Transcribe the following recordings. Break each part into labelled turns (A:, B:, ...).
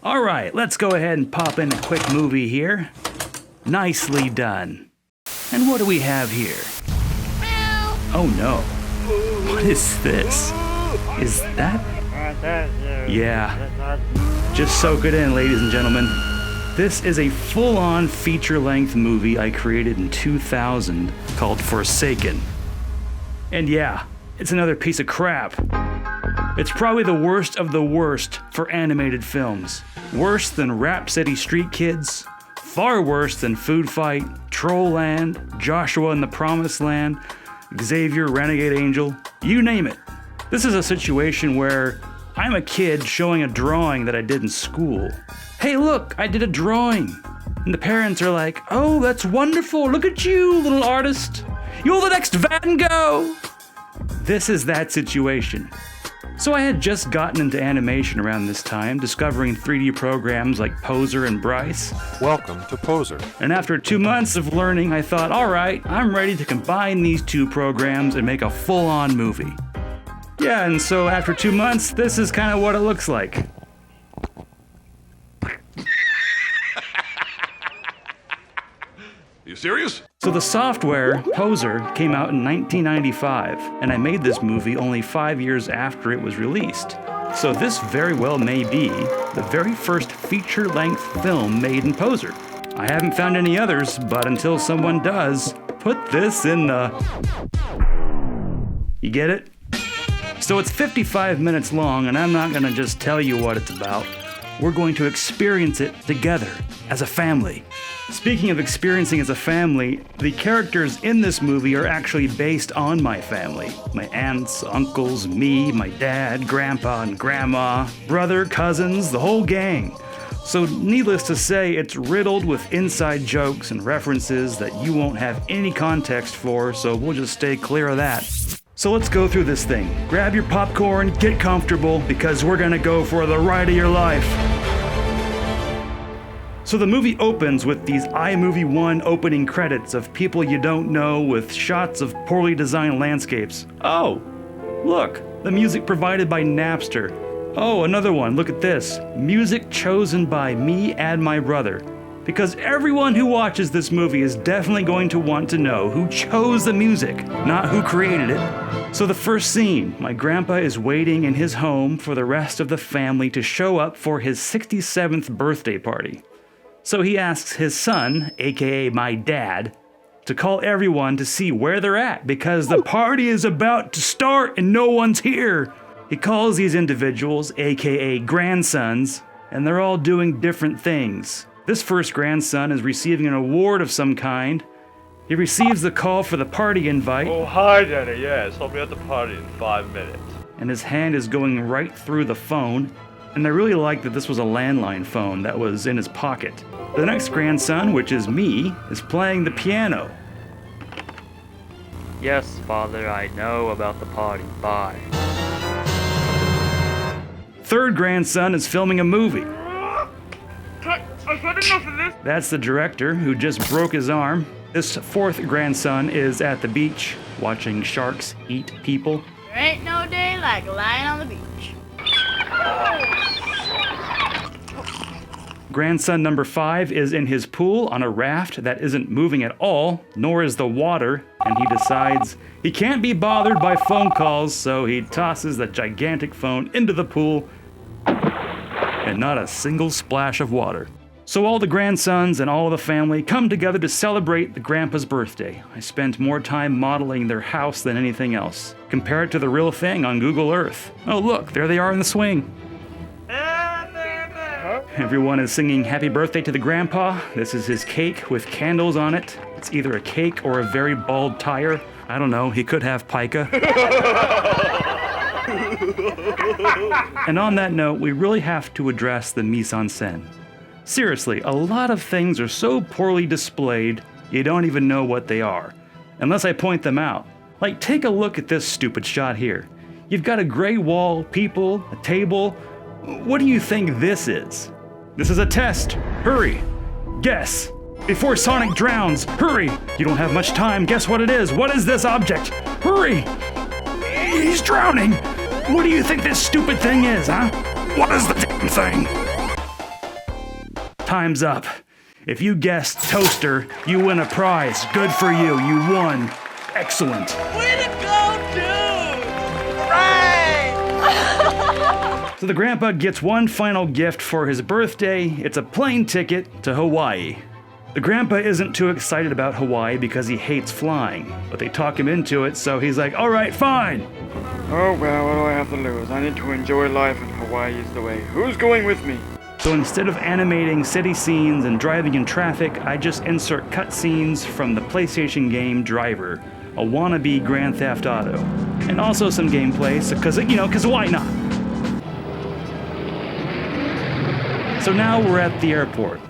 A: Alright, let's go ahead and pop in a quick movie here. Nicely done. And what do we have here? Oh no. What is this? Is that? Yeah. Just soak it in, ladies and gentlemen. This is a full-on feature-length movie I created in 2000 called Forsaken. And yeah, it's another piece of crap. It's probably the worst of the worst for animated films. Worse than Rap City Street Kids, far worse than Food Fight, Troll Land, Joshua and the Promised Land, Xavier, Renegade Angel, you name it. This is a situation where I'm a kid showing a drawing that I did in school. Hey look, I did a drawing. And the parents are like, oh, that's wonderful, look at you, little artist. You're the next Van Gogh. This is that situation. So I had just gotten into animation around this time, discovering 3D programs like Poser and Bryce.
B: Welcome to Poser.
A: And after 2 months of learning, I thought, all right, I'm ready to combine these two programs and make a full-on movie. Yeah, and so after 2 months, this is kind of what it looks like.
B: You serious?
A: So the software, Poser, came out in 1995, and I made this movie only 5 years after it was released. So this very well may be the very first feature-length film made in Poser. I haven't found any others, but until someone does, put this in the... You get it? So it's 55 minutes long, and I'm not gonna just tell you what it's about. We're going to experience it together, as a family. Speaking of experiencing as a family, the characters in this movie are actually based on my family. My aunts, uncles, me, my dad, grandpa and grandma, brother, cousins, the whole gang. So needless to say, it's riddled with inside jokes and references that you won't have any context for, so we'll just stay clear of that. So let's go through this thing. Grab your popcorn, get comfortable, because we're gonna go for the ride of your life. So the movie opens with these iMovie 1 opening credits of people you don't know with shots of poorly designed landscapes. Oh, look, the music provided by Napster. Oh, another one, look at this. Music chosen by me and my brother. Because everyone who watches this movie is definitely going to want to know who chose the music, not who created it. So the first scene, my grandpa is waiting in his home for the rest of the family to show up for his 67th birthday party. So he asks his son, aka my dad, to call everyone to see where they're at because the party is about to start and no one's here. He calls these individuals, aka grandsons, and they're all doing different things. This first grandson is receiving an award of some kind. He receives the call for the party invite.
C: Oh, hi, Danny. Yes, I'll be at the party in 5 minutes.
A: And his hand is going right through the phone. And I really like that this was a landline phone that was in his pocket. The next grandson, which is me, is playing the piano.
D: Yes, Father, I know about the party. Bye.
A: Third grandson is filming a movie.
C: I've had enough of this.
A: That's the director who just broke his arm. This fourth grandson is at the beach watching sharks eat people.
E: There ain't no day like lying on the beach.
A: Grandson number 5 is in his pool on a raft that isn't moving at all, nor is the water, and he decides he can't be bothered by phone calls, so he tosses the gigantic phone into the pool, and not a single splash of water. So all the grandsons and all of the family come together to celebrate the grandpa's birthday. I spent more time modeling their house than anything else. Compare it to the real thing on Google Earth. Oh look, there they are in the swing. Everyone is singing happy birthday to the grandpa. This is his cake with candles on it. It's either a cake or a very bald tire. I don't know, he could have pica. And on that note, we really have to address the mise-en-scène. Seriously, a lot of things are so poorly displayed, you don't even know what they are, unless I point them out. Like, take a look at this stupid shot here. You've got a gray wall, people, a table. What do you think this is? This is a test. Hurry. Guess. Before Sonic drowns. Hurry. You don't have much time. Guess what it is. What is this object? Hurry. He's drowning. What do you think this stupid thing is, huh? What is the damn thing? time's up. If you guessed toaster, you win a prize. Good for you, you won. Excellent.
B: Way to go, dude! Right!
A: So the grandpa gets one final gift for his birthday. It's a plane ticket to Hawaii. The grandpa isn't too excited about Hawaii because he hates flying, but they talk him into it, so he's like, all right, fine.
F: Oh well, what do I have to lose? I need to enjoy life and Hawaii is the way. Who's going with me?
A: So instead of animating city scenes and driving in traffic, I just insert cutscenes from the PlayStation game Driver, a wannabe Grand Theft Auto, and also some gameplay, because why not? So now we're at the airport.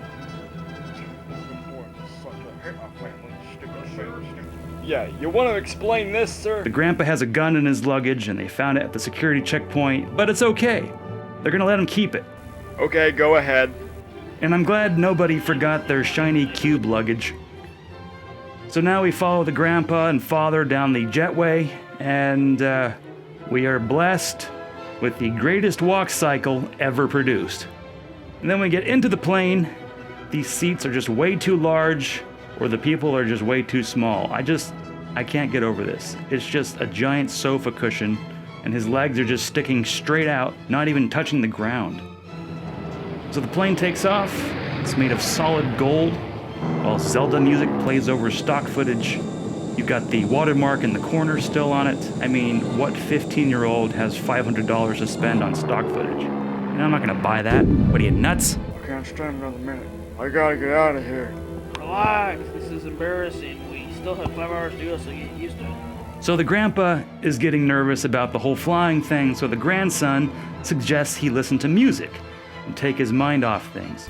F: Yeah, you want to explain this, sir?
A: The grandpa has a gun in his luggage and they found it at the security checkpoint, but it's okay. They're gonna let him keep it.
F: Okay, go ahead.
A: And I'm glad nobody forgot their shiny cube luggage. So now we follow the grandpa and father down the jetway, and we are blessed with the greatest walk cycle ever produced. And then we get into the plane, these seats are just way too large, or the people are just way too small. I can't get over this. It's just a giant sofa cushion, and his legs are just sticking straight out, not even touching the ground. So the plane takes off. It's made of solid gold, while Zelda music plays over stock footage. You've got the watermark in the corner still on it. I mean, what 15-year-old has $500 to spend on stock footage? And I'm not gonna buy that. What are you, nuts?
F: I can't stand another minute. I gotta get out of here.
B: Relax, this is embarrassing. We still have 5 hours to go, so get used to it.
A: So the grandpa is getting nervous about the whole flying thing, so the grandson suggests he listen to music and take his mind off things.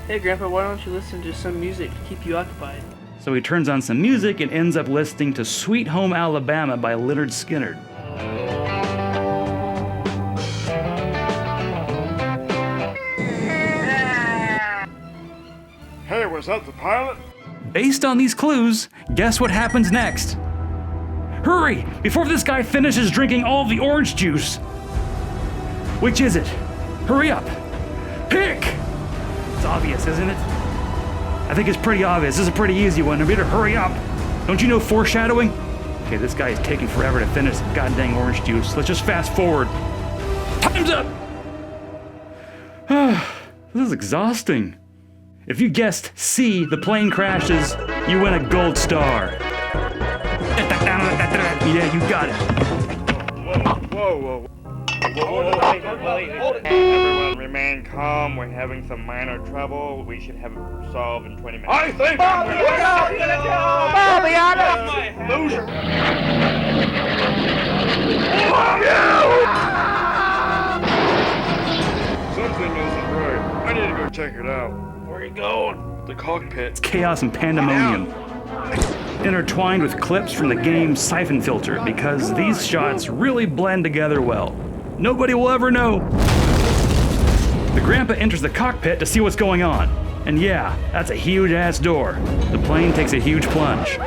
B: Hey Grandpa, why don't you listen to some music to keep you occupied?
A: So he turns on some music and ends up listening to Sweet Home Alabama by Lynyrd Skynyrd.
F: Hey, was that the pilot?
A: Based on these clues, guess what happens next? Hurry, before this guy finishes drinking all the orange juice. Which is it? Hurry up. Pick! It's obvious, isn't it? I think it's pretty obvious. This is a pretty easy one. I better hurry up. Don't you know foreshadowing? Okay, this guy is taking forever to finish the goddamn orange juice. Let's just fast forward. Time's up! This is exhausting. If you guessed C, the plane crashes, you win a gold star. Yeah, you got it.
F: Whoa. Everyone remain calm. We're having some minor trouble. We should have it solved in 20 minutes. I think Loser! Something isn't right. I need to go check it out.
B: Where are you going?
F: The cockpit.
A: It's chaos and pandemonium, intertwined with clips from the game's siphon filter, because these shots really blend together well. Nobody will ever know. The grandpa enters the cockpit to see what's going on. And yeah, that's a huge ass door. The plane takes a huge plunge.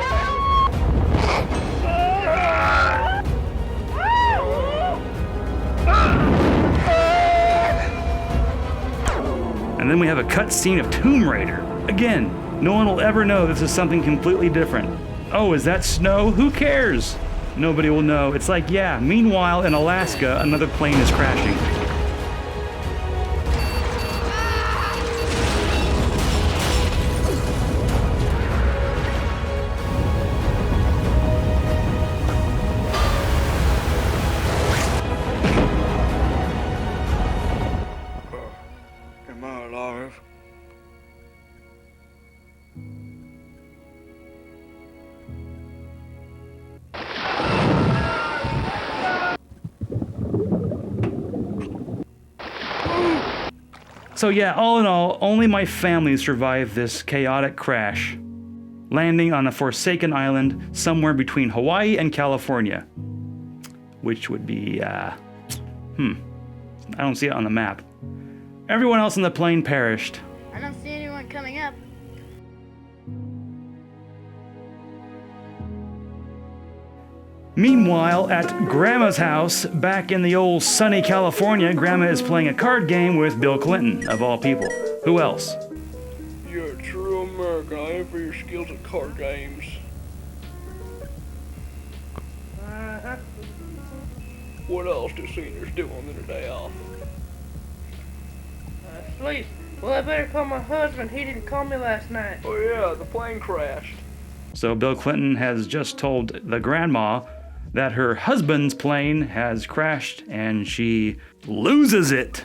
A: And then we have a cut scene of Tomb Raider. Again, no one will ever know this is something completely different. Oh, is that snow? Who cares? Nobody will know. It's like, yeah, meanwhile in Alaska, another plane is crashing.
F: Am I alive?
A: So yeah, all in all, only my family survived this chaotic crash, landing on a forsaken island somewhere between Hawaii and California, which would be, I don't see it on the map. Everyone else on the plane perished.
E: I don't see anyone coming up.
A: Meanwhile, at Grandma's house, back in the old sunny California, Grandma is playing a card game with Bill Clinton, of all people. Who else?
B: You're a true American. I am for your skills at card games. What else do seniors do on their day off?
G: Sleep. Well, I better call my husband. He didn't call me last night.
B: Oh yeah, the plane crashed.
A: So Bill Clinton has just told the grandma that her husband's plane has crashed and she loses it.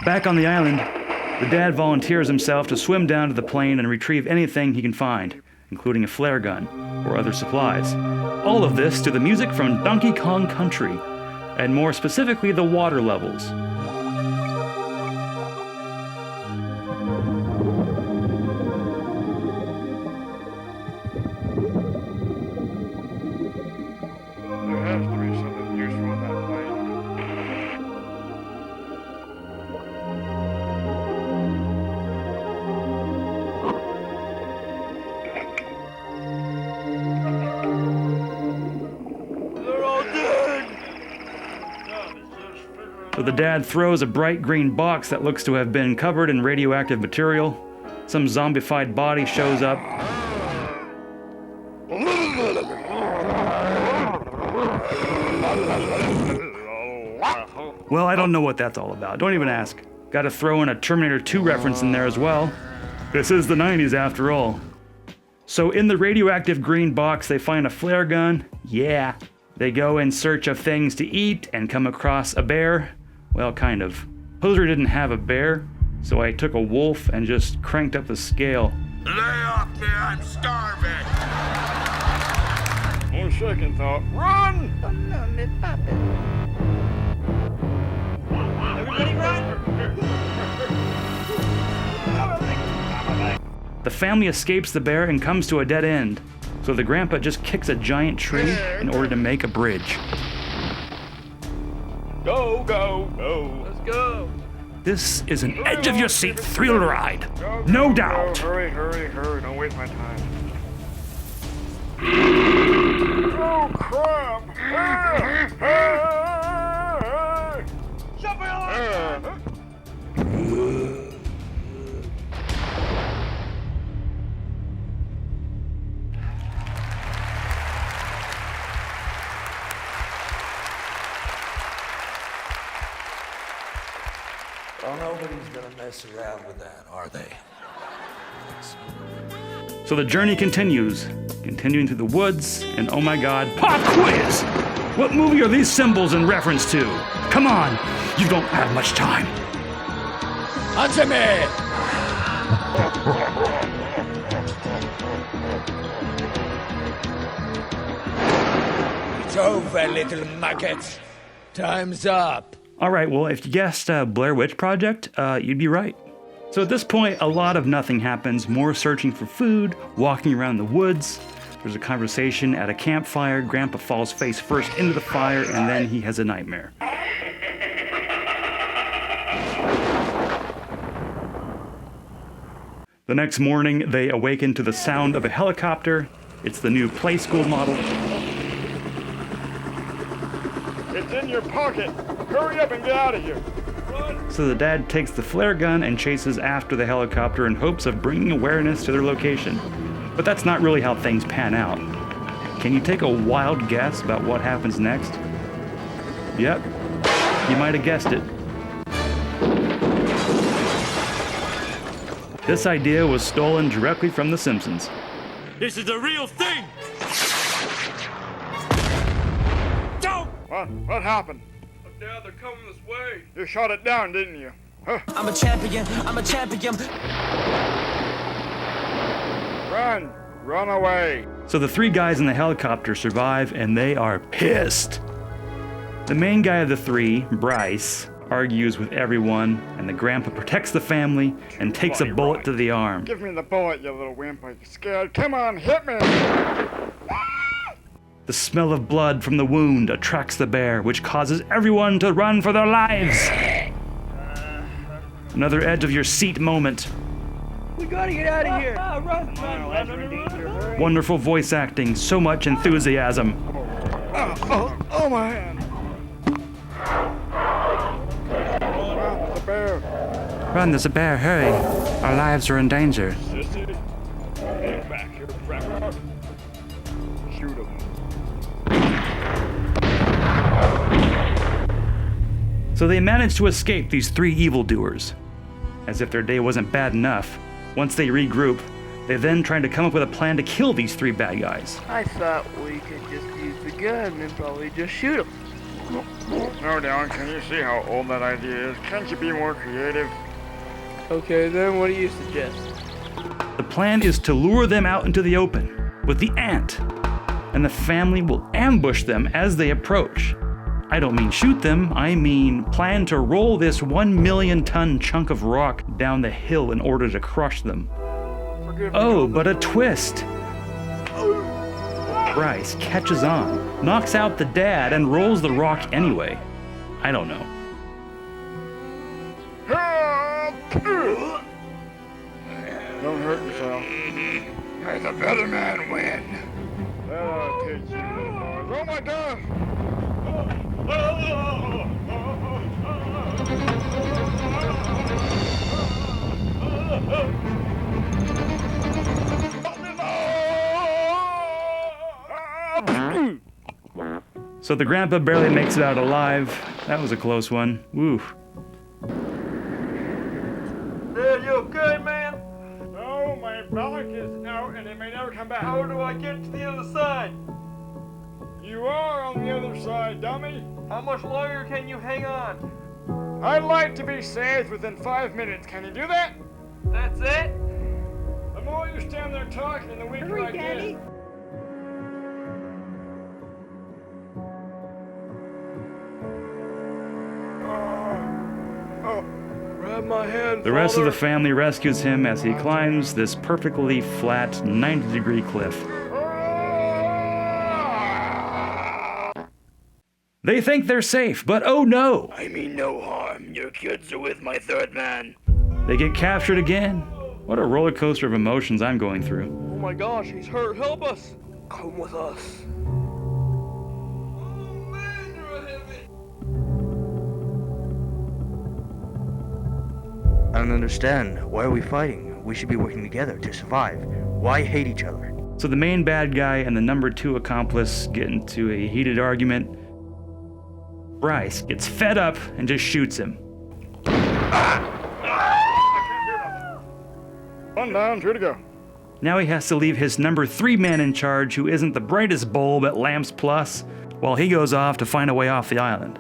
A: Back on the island, the dad volunteers himself to swim down to the plane and retrieve anything he can find, including a flare gun or other supplies. All of this to the music from Donkey Kong Country, and more specifically the water levels.
F: There has to be something useful in that plane.
B: They're all dead!
A: So the dad throws a bright green box that looks to have been covered in radioactive material. Some zombified body shows up. Well, I don't know what that's all about. Don't even ask. Gotta throw in a Terminator 2 reference in there as well. This is the 90s after all. So in the radioactive green box, they find a flare gun. Yeah. They go in search of things to eat and come across a bear. Well, kind of. Hoser didn't have a bear, so I took a wolf and just cranked up the scale.
H: Lay off me, I'm starving!
F: On second thought, run!
B: Everybody run!
A: The family escapes the bear and comes to a dead end, so the grandpa just kicks a giant tree in order to make a bridge.
F: Go, go, go.
B: Let's go!
A: This is an edge-of-your-seat thrill ride, no doubt.
F: Hurry, hurry, hurry. Don't waste my time. Oh, crap!
H: Well, nobody's gonna mess around with that, are they?
A: So the journey continues, continuing through the woods, and oh my god, pop quiz! What movie are these symbols in reference to? Come on, you don't have much time.
H: Answer me! It's over, little maggot. Time's up.
A: All right, well, if you guessed Blair Witch Project, you'd be right. So at this point, a lot of nothing happens. More searching for food, walking around the woods. There's a conversation at a campfire. Grandpa falls face first into the fire, and then he has a nightmare. The next morning, they awaken to the sound of a helicopter. It's the new Play School model.
F: It's in your pocket. Hurry up and get out of here.
A: So the dad takes the flare gun and chases after the helicopter in hopes of bringing awareness to their location. But that's not really how things pan out. Can you take a wild guess about what happens next? Yep, you might have guessed it. This idea was stolen directly from The Simpsons.
I: This is the real thing! Don't!
F: What happened?
B: Dad, they're coming this way.
F: You shot it down, didn't you? Huh?
I: I'm a champion, I'm a champion.
F: Run! Run away!
A: So the three guys in the helicopter survive, and they are pissed. The main guy of the three, Bryce, argues with everyone, and the grandpa protects the family and takes a bullet to the arm.
F: Give me the bullet, you little wimp. Are you scared? Come on, hit me!
A: The smell of blood from the wound attracts the bear, which causes everyone to run for their lives. Another edge-of-your-seat moment.
B: We gotta get out of here! Run!
A: Wonderful voice acting, so much enthusiasm.
F: Oh, my hand. bear.
A: Run, there's a bear, hurry. Our lives are in danger.
F: Sissy, get back here, cracker. Shoot him.
A: So they managed to escape these three evildoers. As if their day wasn't bad enough, once they regroup, they then tried to come up with a plan to kill these three bad guys.
G: I thought we could just use the gun and probably just shoot them.
F: No, Dylan, can you see how old that idea is? Can't you be more creative?
G: Okay, then what do you suggest?
A: The plan is to lure them out into the open with the ant, and the family will ambush them as they approach. I don't mean shoot them, I mean plan to roll this 1 million ton chunk of rock down the hill in order to crush them. Oh, but a twist. Bryce catches on, knocks out the dad, and rolls the rock anyway. I don't know.
F: Don't hurt yourself. May the better man win. That'll teach you, boys. Oh my gosh!
A: So the grandpa barely makes it out alive. That was a close one. Woo.
C: Dad, you okay, man?
F: No, my back is out and it may never come back.
C: How do I get to the other side?
F: You are on the other side, dummy.
C: How much longer can you hang on?
F: I'd like to be saved within 5 minutes. Can you do that?
C: That's it?
F: The more you stand there talking, the weaker I get.
C: Grab my hand,
A: The rest of the family rescues him as he climbs this perfectly flat 90-degree cliff. They think they're safe, but oh no!
H: I mean no harm. Your kids are with my third man.
A: They get captured again. What a roller coaster of emotions I'm going through.
C: Oh my gosh, he's hurt. Help us. Come with us.
J: I don't understand. Why are we fighting? We should be working together to survive. Why hate each other?
A: So the main bad guy and the number 2 accomplice get into a heated argument. Bryce gets fed up and just shoots him.
F: One down, 2 to go.
A: Now he has to leave his number 3 man in charge, who isn't the brightest bulb at Lamps Plus, while he goes off to find a way off the island.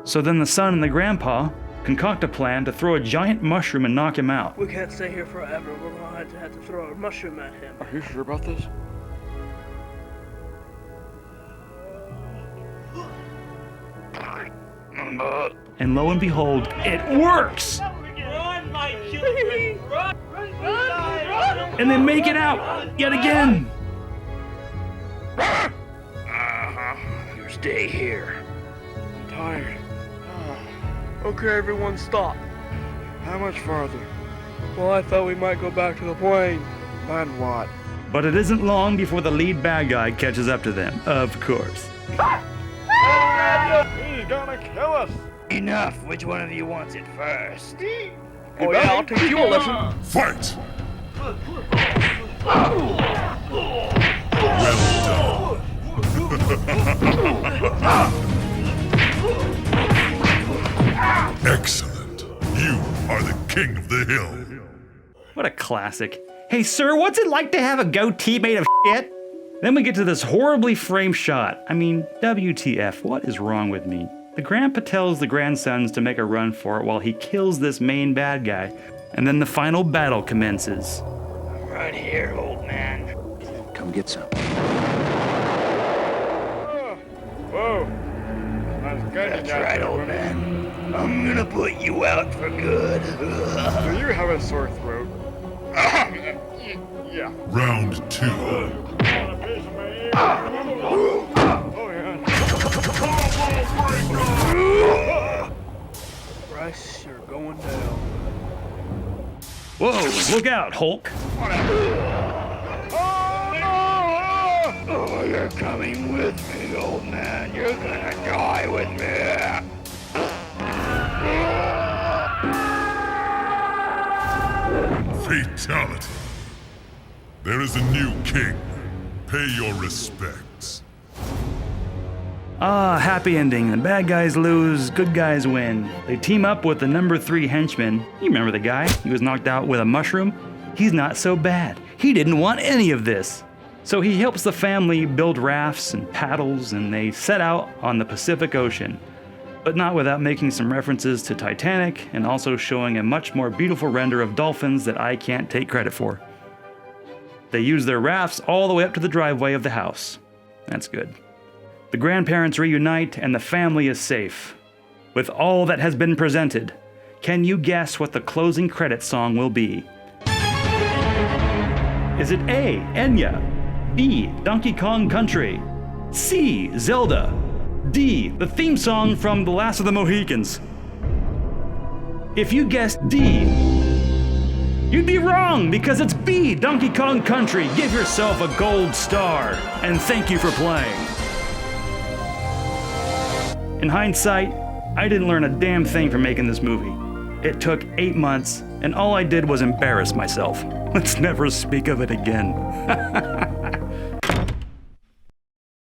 A: So then the son and the grandpa concoct a plan to throw a giant mushroom and knock him out.
G: We can't stay here forever. We're going to have to throw a mushroom at him.
F: Are you sure about this?
A: And lo and behold, it works!
B: Run, my children! Run! Run!
A: And they make it out yet again!
H: You stay here.
F: I'm tired.
C: Okay, everyone stop.
F: How much farther?
C: Well, I thought we might go back to the plane.
F: Then what?
A: But it isn't long before the lead bad guy catches up to them, of course.
F: He's gonna kill us.
H: Enough. Which one of you wants it first?
C: Oh yeah, I'll teach you a lesson.
K: Fight! Excellent. You are the king of the hill.
A: What a classic. Hey sir, what's it like to have a goatee made of shit? Then we get to this horribly framed shot. I mean, WTF, what is wrong with me? The grandpa tells the grandsons to make a run for it while he kills this main bad guy. And then the final battle commences.
H: Right here, old man.
J: Come get some.
F: Whoa. That's good.
H: That's right, old man. I'm gonna put you out for good.
F: Do you have a sore throat? Yeah.
K: Round 2.
C: Bryce, you're going down.
A: Whoa, look out, Hulk.
H: Oh, you're coming with me, old man. You're gonna die with me.
K: Fatality. There is a new king. Pay your respects.
A: Ah, happy ending. The bad guys lose, good guys win. They team up with the number 3 henchman. You remember the guy? He was knocked out with a mushroom? He's not so bad. He didn't want any of this. So he helps the family build rafts and paddles, and they set out on the Pacific Ocean. But not without making some references to Titanic and also showing a much more beautiful render of dolphins that I can't take credit for. They use their rafts all the way up to the driveway of the house. That's good. The grandparents reunite and the family is safe. With all that has been presented, can you guess what the closing credits song will be? Is it A, Enya, B, Donkey Kong Country, C, Zelda, D, the theme song from The Last of the Mohicans? If you guessed D, you'd be wrong because it's B, Donkey Kong Country. Give yourself a gold star and thank you for playing. In hindsight, I didn't learn a damn thing from making this movie. It took 8 months, and all I did was embarrass myself. Let's never speak of it again.